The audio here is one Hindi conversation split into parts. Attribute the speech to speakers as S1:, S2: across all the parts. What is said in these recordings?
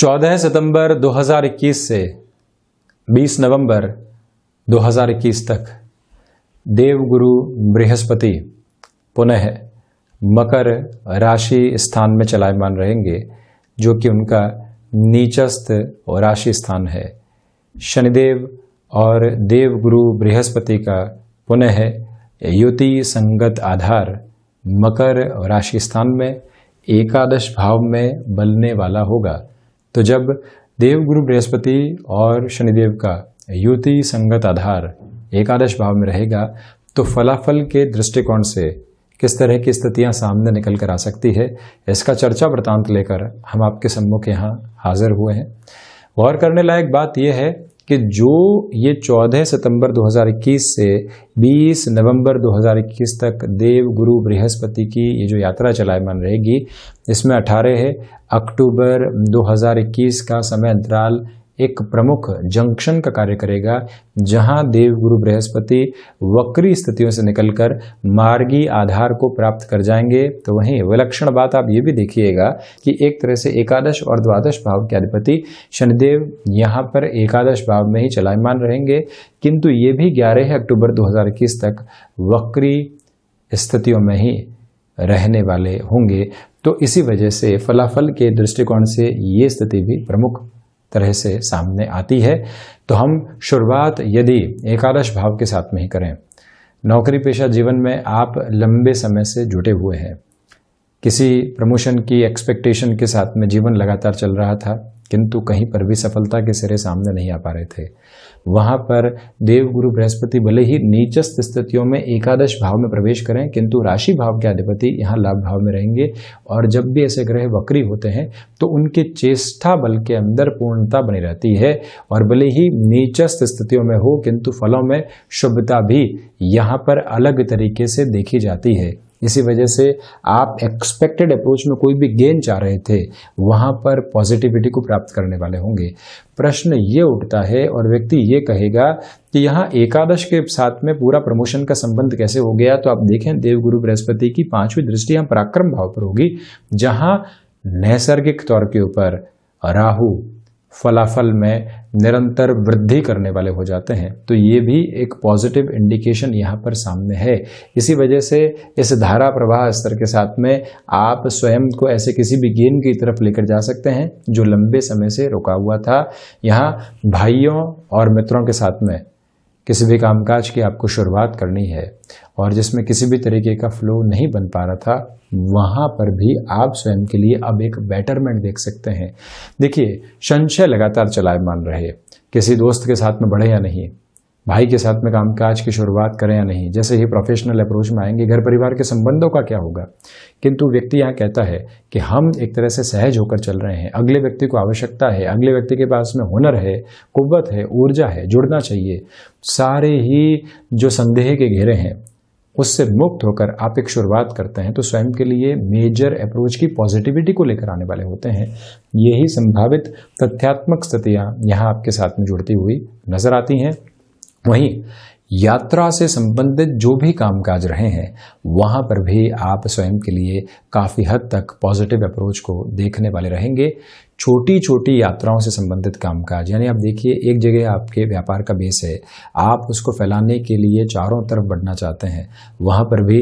S1: 14 सितंबर 2021 से 20 नवंबर 2021 तक देवगुरु बृहस्पति पुनः मकर राशि स्थान में चलायमान रहेंगे, जो कि उनका नीचस्थ राशि स्थान है। शनिदेव और देवगुरु बृहस्पति का पुनः युति संगत आधार मकर राशि स्थान में एकादश भाव में बनने वाला होगा। तो जब देवगुरु बृहस्पति और शनिदेव का युति संगत आधार एकादश भाव में रहेगा तो फलाफल के दृष्टिकोण से किस तरह की स्थितियां सामने निकल कर आ सकती है, इसका चर्चा वृतांत लेकर हम आपके सम्मुख यहाँ हाजिर हुए हैं। गौर करने लायक बात यह है कि जो ये 14 सितंबर 2021 से 20 नवंबर 2021 तक देवगुरु बृहस्पति की ये जो यात्रा चलायमान रहेगी, इसमें 18 अक्टूबर 2021 का समय अंतराल एक प्रमुख जंक्शन का कार्य करेगा, जहां देवगुरु बृहस्पति वक्री स्थितियों से निकलकर मार्गी आधार को प्राप्त कर जाएंगे। तो वहीं विलक्षण बात आप ये भी देखिएगा कि एक तरह से एकादश और द्वादश भाव के अधिपति शनिदेव यहां पर एकादश भाव में ही चलायमान रहेंगे, किंतु ये भी 11 अक्टूबर 2021 तक वक्री स्थितियों में ही रहने वाले होंगे। तो इसी वजह से फलाफल के दृष्टिकोण से ये स्थिति भी प्रमुख तरह से सामने आती है। तो हम शुरुआत यदि एकादश भाव के साथ में ही करें। नौकरी पेशा जीवन में आप लंबे समय से जुटे हुए हैं, किसी प्रमोशन की एक्सपेक्टेशन के साथ में जीवन लगातार चल रहा था, किंतु कहीं पर भी सफलता के सिरे सामने नहीं आ पा रहे थे। वहां पर देवगुरु बृहस्पति भले ही नीचस्थ स्थितियों में एकादश भाव में प्रवेश करें, किंतु राशि भाव के अधिपति यहाँ लाभ भाव में रहेंगे। और जब भी ऐसे ग्रह वक्री होते हैं तो उनके चेष्टा बल के अंदर पूर्णता बनी रहती है, और भले ही नीचस्थ स्थितियों में हो किंतु फलों में शुभता भी यहाँ पर अलग तरीके से देखी जाती है। इसी वजह से आप एक्सपेक्टेड अप्रोच में कोई भी गेन चाह रहे थे, वहां पर पॉजिटिविटी को प्राप्त करने वाले होंगे। प्रश्न ये उठता है और व्यक्ति ये कहेगा कि यहाँ एकादश के साथ में पूरा प्रमोशन का संबंध कैसे हो गया। तो आप देखें देवगुरु बृहस्पति की 5वीं दृष्टि यहाँ पराक्रम भाव पर होगी, जहां नैसर्गिक तौर के ऊपर राहु फलाफल में निरंतर वृद्धि करने वाले हो जाते हैं। तो ये भी एक पॉजिटिव इंडिकेशन यहाँ पर सामने है। इसी वजह से इस धारा प्रवाह स्तर के साथ में आप स्वयं को ऐसे किसी भी गेन की तरफ लेकर जा सकते हैं जो लंबे समय से रुका हुआ था। यहाँ भाइयों और मित्रों के साथ में किसी भी कामकाज की आपको शुरुआत करनी है और जिसमें किसी भी तरीके का फ्लो नहीं बन पा रहा था, वहां पर भी आप स्वयं के लिए अब एक बेटरमेंट देख सकते हैं। देखिए, संशय लगातार चलायमान रहे, किसी दोस्त के साथ में बढ़े या नहीं, भाई के साथ में कामकाज की शुरुआत करें या नहीं, जैसे ही प्रोफेशनल अप्रोच में आएंगे घर परिवार के संबंधों का क्या होगा। किंतु व्यक्ति यहाँ कहता है कि हम एक तरह से सहज होकर चल रहे हैं, अगले व्यक्ति को आवश्यकता है, अगले व्यक्ति के पास में हुनर है, कुव्वत है, ऊर्जा है, जुड़ना चाहिए। सारे ही जो संदेह के घेरे हैं उससे मुक्त होकर आप एक शुरुआत करते हैं तो स्वयं के लिए मेजर अप्रोच की पॉजिटिविटी को लेकर आने वाले होते हैं। यही संभावित तथ्यात्मक स्थितियां यहाँ आपके साथ में जुड़ती हुई नजर आती हैं। वहीं यात्रा से संबंधित जो भी कामकाज रहे हैं, वहां पर भी आप स्वयं के लिए काफी हद तक पॉजिटिव अप्रोच को देखने वाले रहेंगे। छोटी छोटी यात्राओं से संबंधित कामकाज, यानी आप देखिए एक जगह आपके व्यापार का बेस है, आप उसको फैलाने के लिए चारों तरफ बढ़ना चाहते हैं, वहां पर भी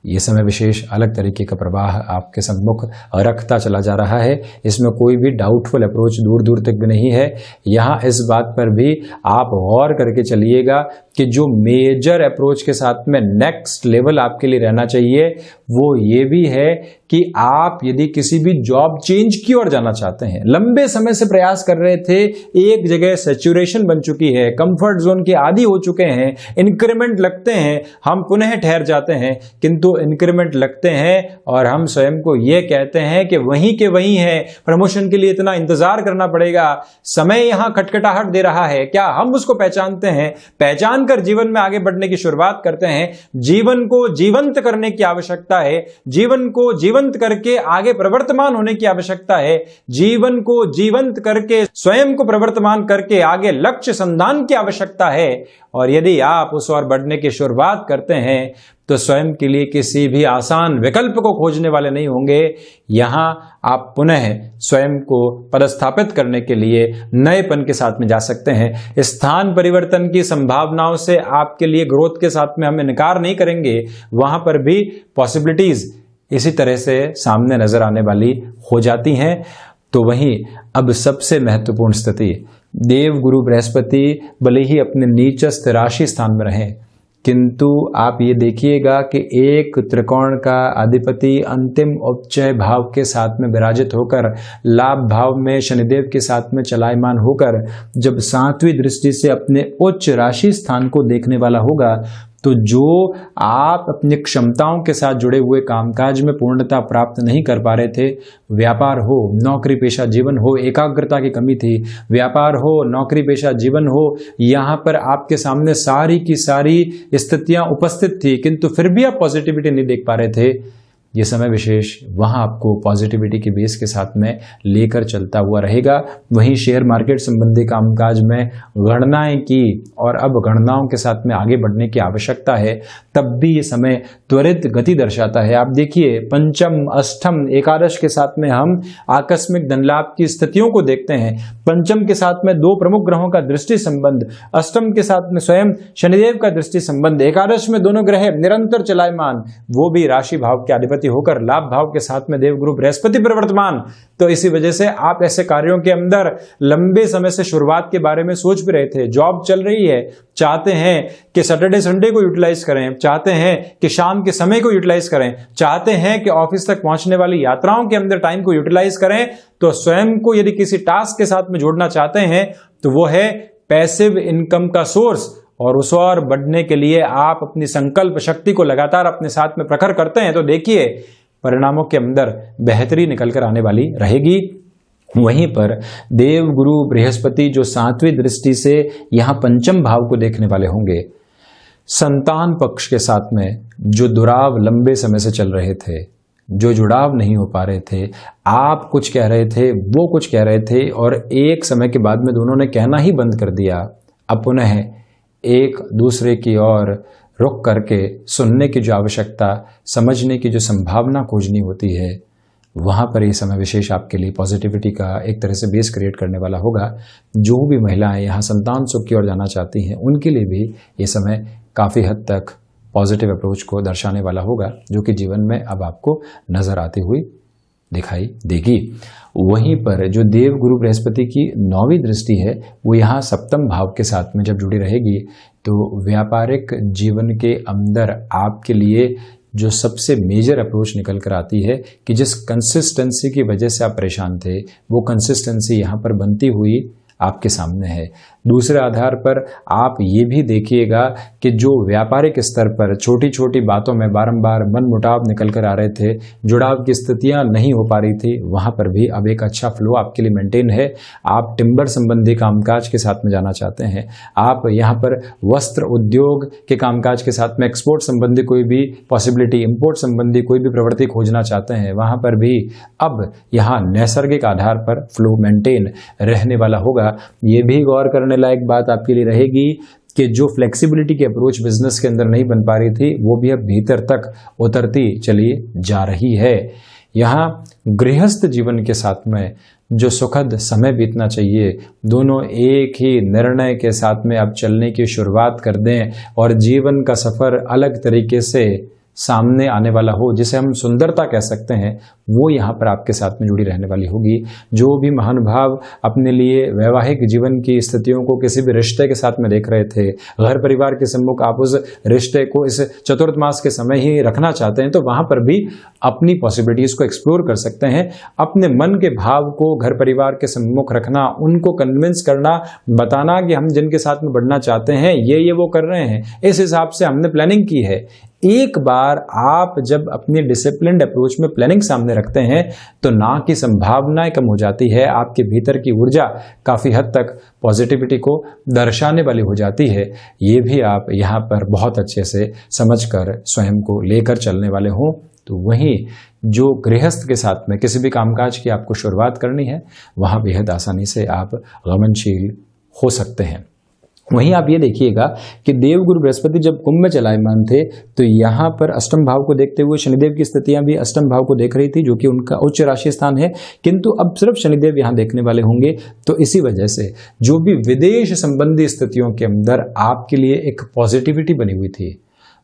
S1: ये समय विशेष अलग तरीके का प्रवाह आपके सम्मुख रखता चला जा रहा है। इसमें कोई भी डाउटफुल अप्रोच दूर दूर तक भी नहीं है। यहाँ इस बात पर भी आप गौर करके चलिएगा कि जो मेजर अप्रोच के साथ में नेक्स्ट लेवल आपके लिए रहना चाहिए वो ये भी है कि आप यदि किसी भी जॉब चेंज की ओर जाना चाहते हैं, लंबे समय से प्रयास कर रहे थे, एक जगह सैचुरेशन बन चुकी है, कंफर्ट जोन के आदी हो चुके हैं, इंक्रीमेंट लगते हैं, हम पुनः ठहर जाते हैं, किंतु इंक्रीमेंट लगते हैं और हम स्वयं को यह कहते हैं कि वहीं के वहीं है, प्रमोशन के लिए इतना इंतजार करना पड़ेगा, समय यहां खटखटाहट दे रहा है। क्या हम उसको पहचानते हैं? पहचान कर जीवन में आगे बढ़ने की शुरुआत करते हैं। जीवन को जीवंत करने की आवश्यकता है, जीवन को जीवंत करके आगे प्रवर्तमान होने की आवश्यकता है, जीवन को जीवंत करके स्वयं को प्रवर्तमान करके आगे लक्ष्य संधान की आवश्यकता है। और यदि आप उस ओर बढ़ने की शुरुआत करते हैं तो स्वयं के लिए किसी भी आसान विकल्प को खोजने वाले नहीं होंगे। यहां आप पुनः स्वयं को पदस्थापित करने के लिए नएपन के साथ में जा सकते हैं। स्थान परिवर्तन की संभावनाओं से आपके लिए ग्रोथ के साथ में हम इनकार नहीं करेंगे, वहां पर भी पॉसिबिलिटीज इसी तरह से सामने नजर आने वाली हो जाती हैं। तो वहीं अब सबसे महत्वपूर्ण स्थिति, देव गुरु बृहस्पति भले ही अपने नीचस्थ राशि स्थान में रहें, किंतु आप ये देखिएगा कि एक त्रिकोण का अधिपति अंतिम उपचय भाव के साथ में विराजित होकर लाभ भाव में शनिदेव के साथ में चलायमान होकर जब 7वीं दृष्टि से अपने उच्च राशि स्थान को देखने वाला होगा, तो जो आप अपनी क्षमताओं के साथ जुड़े हुए कामकाज में पूर्णता प्राप्त नहीं कर पा रहे थे, व्यापार हो, नौकरी पेशा जीवन हो, एकाग्रता की कमी थी, व्यापार हो, नौकरी पेशा जीवन हो, यहाँ पर आपके सामने सारी की सारी स्थितियां उपस्थित थी, किंतु फिर भी आप पॉजिटिविटी नहीं देख पा रहे थे। ये समय विशेष वहां आपको पॉजिटिविटी के बेस के साथ में लेकर चलता हुआ रहेगा। वहीं शेयर मार्केट संबंधी कामकाज में गणनाएं की और अब गणनाओं के साथ में आगे बढ़ने की आवश्यकता है, तब भी ये समय त्वरित गति दर्शाता है। आप देखिए, पंचम, अष्टम, एकादश के साथ में हम आकस्मिक धन लाभ की स्थितियों को देखते हैं। पंचम के साथ में 2 प्रमुख ग्रहों का दृष्टि संबंध, अष्टम के साथ में स्वयं शनिदेव का दृष्टि संबंध, एकादश में दोनों ग्रह निरंतर चलायमान, वो भी राशि भाव के अधिपति होकर लाभ भाव के साथ में देवगुरु बृहस्पति प्रवर्तमान। तो इसी वजह से आप ऐसे कार्यों के अंदर लंबे समय से शुरुआत के बारे में सोच भी रहे थे, जॉब चल रही है, चाहते हैं कि सैटरडे संडे को यूटिलाइज करें, चाहते हैं कि शाम के समय को यूटिलाइज करें, चाहते हैं कि ऑफिस तक पहुंचने वाली यात्राओं के अंदर टाइम को यूटिलाइज करें, तो स्वयं को यदि किसी टास्क के साथ में जोड़ना चाहते हैं तो वो है पैसिव इनकम का सोर्स, और उस और बढ़ने के लिए आप अपनी संकल्प शक्ति को लगातार अपने साथ में प्रखर करते हैं, तो देखिए परिणामों के अंदर बेहतरी निकल कर आने वाली रहेगी। वहीं पर देव गुरु बृहस्पति जो 7वीं दृष्टि से यहां पंचम भाव को देखने वाले होंगे, संतान पक्ष के साथ में जो दुराव लंबे समय से चल रहे थे, जो जुड़ाव नहीं हो पा रहे थे, आप कुछ कह रहे थे, वो कुछ कह रहे थे, और एक समय के बाद में दोनों ने कहना ही बंद कर दिया। अब पुनः एक दूसरे की ओर रुक करके सुनने की जो आवश्यकता, समझने की जो संभावना खोजनी होती है, वहां पर ये समय विशेष आपके लिए पॉजिटिविटी का एक तरह से बेस क्रिएट करने वाला होगा। जो भी महिलाएं यहाँ संतान सुख की ओर जाना चाहती हैं, उनके लिए भी ये समय काफ़ी हद तक पॉजिटिव अप्रोच को दर्शाने वाला होगा, जो कि जीवन में अब आपको नजर आती हुई दिखाई देगी। वहीं पर जो देव गुरु बृहस्पति की 9वीं दृष्टि है, वो यहाँ सप्तम भाव के साथ में जब जुड़ी रहेगी, तो व्यापारिक जीवन के अंदर आपके लिए जो सबसे मेजर अप्रोच निकल कर आती है कि जिस कंसिस्टेंसी की वजह से आप परेशान थे, वो कंसिस्टेंसी यहाँ पर बनती हुई आपके सामने है। दूसरे आधार पर आप ये भी देखिएगा कि जो व्यापारिक स्तर पर छोटी छोटी बातों में बारंबार मनमुटाव निकल कर आ रहे थे, जुड़ाव की स्थितियां नहीं हो पा रही थी, वहां पर भी अब एक अच्छा फ्लो आपके लिए मेंटेन है। आप टिम्बर संबंधी कामकाज के साथ में जाना चाहते हैं, आप यहाँ पर वस्त्र उद्योग के कामकाज के साथ में एक्सपोर्ट संबंधी कोई भी पॉसिबिलिटी, इंपोर्ट संबंधी कोई भी प्रवृत्ति खोजना चाहते हैं, वहां पर भी अब यहाँ नैसर्गिक आधार पर फ्लो मेंटेन रहने वाला होगा। ये भी गौर करने लायक बात आपके लिए रहेगी कि जो फ्लेक्सिबिलिटी की अप्रोच बिजनेस के अंदर नहीं बन पा रही थी, वो भी अब भीतर तक उतरती चली जा रही है। यहाँ गृहस्थ जीवन के साथ में जो सुखद समय बीतना चाहिए, दोनों एक ही निर्णय के साथ में अब चलने की शुरुआत कर दें और जीवन का सफर अलग तरीके से सामने आने वाला हो, जिसे हम सुंदरता कह सकते हैं, वो यहाँ पर आपके साथ में जुड़ी रहने वाली होगी। जो भी महानुभाव अपने लिए वैवाहिक जीवन की स्थितियों को किसी भी रिश्ते के साथ में देख रहे थे, घर परिवार के सम्मुख आप उस रिश्ते को इस चतुर्थ मास के समय ही रखना चाहते हैं, तो वहां पर भी अपनी पॉसिबिलिटीज को एक्सप्लोर कर सकते हैं। अपने मन के भाव को घर परिवार के सम्मुख रखना, उनको कन्विंस करना, बताना कि हम जिनके साथ में बढ़ना चाहते हैं ये वो कर रहे हैं, इस हिसाब से हमने प्लानिंग की है। एक बार आप जब अपनी डिसिप्लिन्ड अप्रोच में प्लानिंग सामने रखते हैं, तो ना की संभावनाएं कम हो जाती है, आपके भीतर की ऊर्जा काफी हद तक पॉजिटिविटी को दर्शाने वाली हो जाती है। ये भी आप यहाँ पर बहुत अच्छे से समझकर स्वयं को लेकर चलने वाले हों। तो वहीं जो गृहस्थ के साथ में किसी भी कामकाज की आपको शुरुआत करनी है, वहां बेहद आसानी से आप गमनशील हो सकते हैं। वहीं आप ये देखिएगा कि देवगुरु बृहस्पति जब कुंभ में चलायमान थे तो यहाँ पर अष्टम भाव को देखते हुए शनिदेव की स्थितियां भी अष्टम भाव को देख रही थी, जो कि उनका उच्च राशि स्थान है, किंतु अब सिर्फ शनिदेव यहाँ देखने वाले होंगे। तो इसी वजह से जो भी विदेश संबंधी स्थितियों के अंदर आपके लिए एक पॉजिटिविटी बनी हुई थी,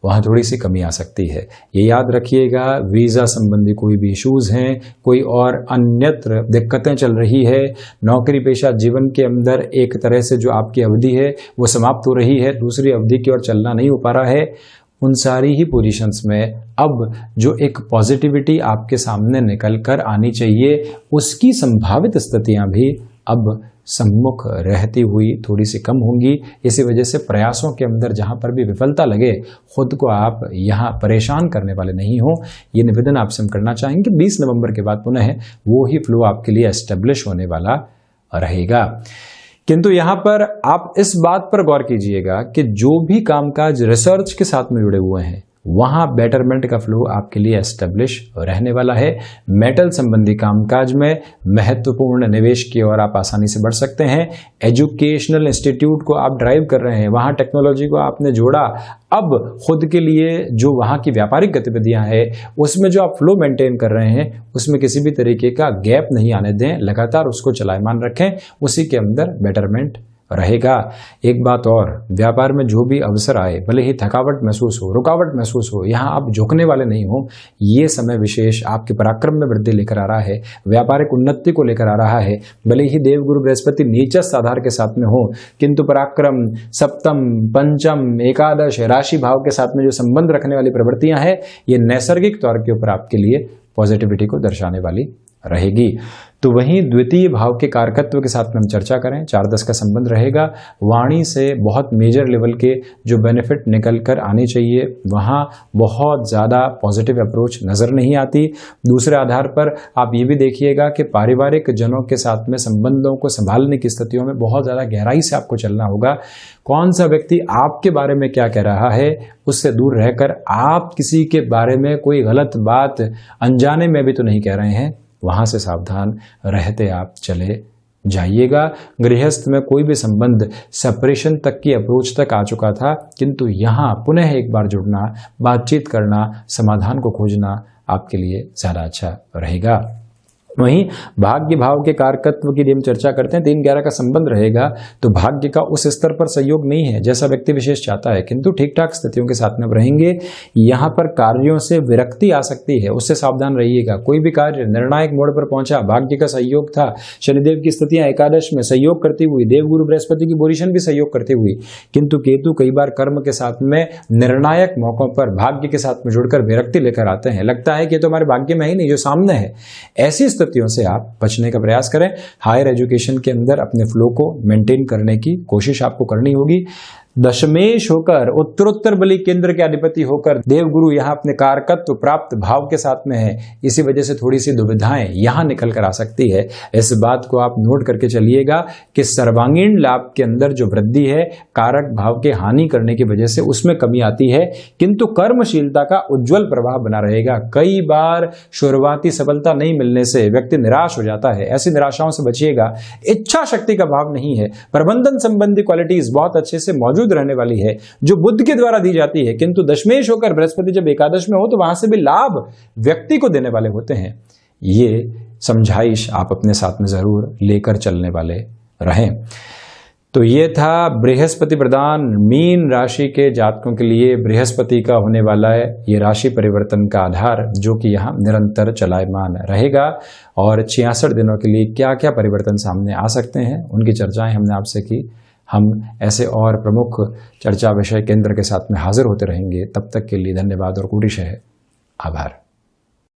S1: वहाँ थोड़ी सी कमी आ सकती है। ये याद रखिएगा, वीज़ा संबंधी कोई भी इश्यूज़ हैं, कोई और अन्यत्र दिक्कतें चल रही है, नौकरी पेशा जीवन के अंदर एक तरह से जो आपकी अवधि है वो समाप्त हो रही है, दूसरी अवधि की ओर चलना नहीं हो पा रहा है, उन सारी ही पोजीशंस में अब जो एक पॉजिटिविटी आपके सामने निकल कर आनी चाहिए, उसकी संभावित स्थितियाँ भी अब सम्मुख रहती हुई थोड़ी सी कम होंगी। इसी वजह से प्रयासों के अंदर जहां पर भी विफलता लगे, खुद को आप यहां परेशान करने वाले नहीं हो, ये निवेदन आपसे हम करना चाहेंगे। 20 नवंबर के बाद पुनः वो ही फ्लो आपके लिए एस्टेब्लिश होने वाला रहेगा। किंतु यहां पर आप इस बात पर गौर कीजिएगा कि जो भी कामकाज रिसर्च के साथ में जुड़े हुए हैं, वहां बेटरमेंट का फ्लो आपके लिए एस्टेब्लिश रहने वाला है। मेटल संबंधी कामकाज में महत्वपूर्ण निवेश की ओर आप आसानी से बढ़ सकते हैं। एजुकेशनल इंस्टीट्यूट को आप ड्राइव कर रहे हैं, वहां टेक्नोलॉजी को आपने जोड़ा, अब खुद के लिए जो वहां की व्यापारिक गतिविधियां हैं उसमें जो आप फ्लो मेंटेन कर रहे हैं, उसमें किसी भी तरीके का गैप नहीं आने दें, लगातार उसको चलायमान रखें, उसी के अंदर बेटरमेंट रहेगा। एक बात और, व्यापार में जो भी अवसर आए, भले ही थकावट महसूस हो, रुकावट महसूस हो, यहाँ आप झुकने वाले नहीं हो। ये समय विशेष आपके पराक्रम में वृद्धि लेकर आ रहा है, व्यापारिक उन्नति को लेकर आ रहा है। भले ही देवगुरु बृहस्पति नीचस्थ आधार के साथ में हो, किंतु पराक्रम, सप्तम, पंचम, एकादश राशि भाव के साथ में जो संबंध रखने वाली प्रवृत्तियां हैं, ये नैसर्गिक तौर के ऊपर आपके लिए पॉजिटिविटी को दर्शाने वाली रहेगी। तो वहीं द्वितीय भाव के कारकत्व के साथ में हम चर्चा करें, 4-10 का संबंध रहेगा। वाणी से बहुत मेजर लेवल के जो बेनिफिट निकल कर आने चाहिए, वहाँ बहुत ज़्यादा पॉजिटिव अप्रोच नज़र नहीं आती। दूसरे आधार पर आप ये भी देखिएगा कि पारिवारिक जनों के साथ में संबंधों को संभालने की स्थितियों में बहुत ज़्यादा गहराई से आपको चलना होगा। कौन सा व्यक्ति आपके बारे में क्या कह रहा है, उससे दूर रहकर आप किसी के बारे में कोई गलत बात अनजाने में भी तो नहीं कह रहे हैं, वहां से सावधान रहते आप चले जाइएगा। गृहस्थ में कोई भी संबंध सेपरेशन तक की अप्रोच तक आ चुका था, किंतु यहाँ पुनः एक बार जुड़ना, बातचीत करना, समाधान को खोजना आपके लिए ज़्यादा अच्छा रहेगा। वहीं भाग्य भाव के कारकत्व की यदि हम चर्चा करते हैं, 3-11 का संबंध रहेगा, तो भाग्य का उस स्तर पर सहयोग नहीं है जैसा व्यक्ति विशेष चाहता है, किंतु ठीक ठाक स्थितियों के साथ में रहेंगे। यहाँ पर कार्यों से विरक्ति आ सकती है, उससे सावधान रहिएगा। कोई भी कार्य निर्णायक मोड़ पर पहुंचा, भाग्य का सहयोग था, शनिदेव की स्थितियां एकादश में सहयोग करती हुई, देवगुरु बृहस्पति की पोजीशन भी सहयोग करती हुई, किंतु केतु कई बार कर्म के साथ में निर्णायक मौकों पर भाग्य के साथ में जुड़कर विरक्ति लेकर आते हैं। लगता है कि तो हमारे भाग्य में ही नहीं, जो सामने है। ऐसी स्थितियों से आप बचने का प्रयास करें। हायर एजुकेशन के अंदर अपने फ्लो को मेंटेन करने की कोशिश आपको करनी होगी। दशमेश होकर, उत्तरोत्तर बली केंद्र के अधिपति होकर देवगुरु यहाँ अपने कारकत्व प्राप्त भाव के साथ में है, इसी वजह से थोड़ी सी दुविधाएं यहाँ निकल कर आ सकती है। इस बात को आप नोट करके चलिएगा कि सर्वांगीण लाभ के अंदर जो वृद्धि है, कारक भाव के हानि करने की वजह से उसमें कमी आती है, किंतु कर्मशीलता का उज्जवल प्रभाव बना रहेगा। कई बार शुरुआती सफलता नहीं मिलने से व्यक्ति निराश हो जाता है, ऐसी निराशाओं से बचिएगा। इच्छा शक्ति का भाव नहीं है, प्रबंधन संबंधी क्वालिटीज बहुत अच्छे से मौजूद रहने वाली है, जो बुद्ध के द्वारा दी जाती है, किंतु दशमेश होकर बृहस्पति जब एकादश में हो तो वहां से भी लाभ व्यक्ति को देने वाले होते हैं। ये समझाइश आप अपने साथ में जरूर लेकर चलने वाले रहें। तो ये था बृहस्पति प्रदान मीन राशि के जातकों के लिए बृहस्पति का होने वाला है ये राशि परिवर्तन का आधार, जो कि यहाँ निरंतर चलायमान रहेगा। और 66 दिनों के लिए क्या क्या परिवर्तन सामने आ सकते हैं, उनकी चर्चाएं हमने आपसे की। हम ऐसे और प्रमुख चर्चा विषय केंद्र के साथ में हाजिर होते रहेंगे। तब तक के लिए धन्यवाद और कोटिशः आभार।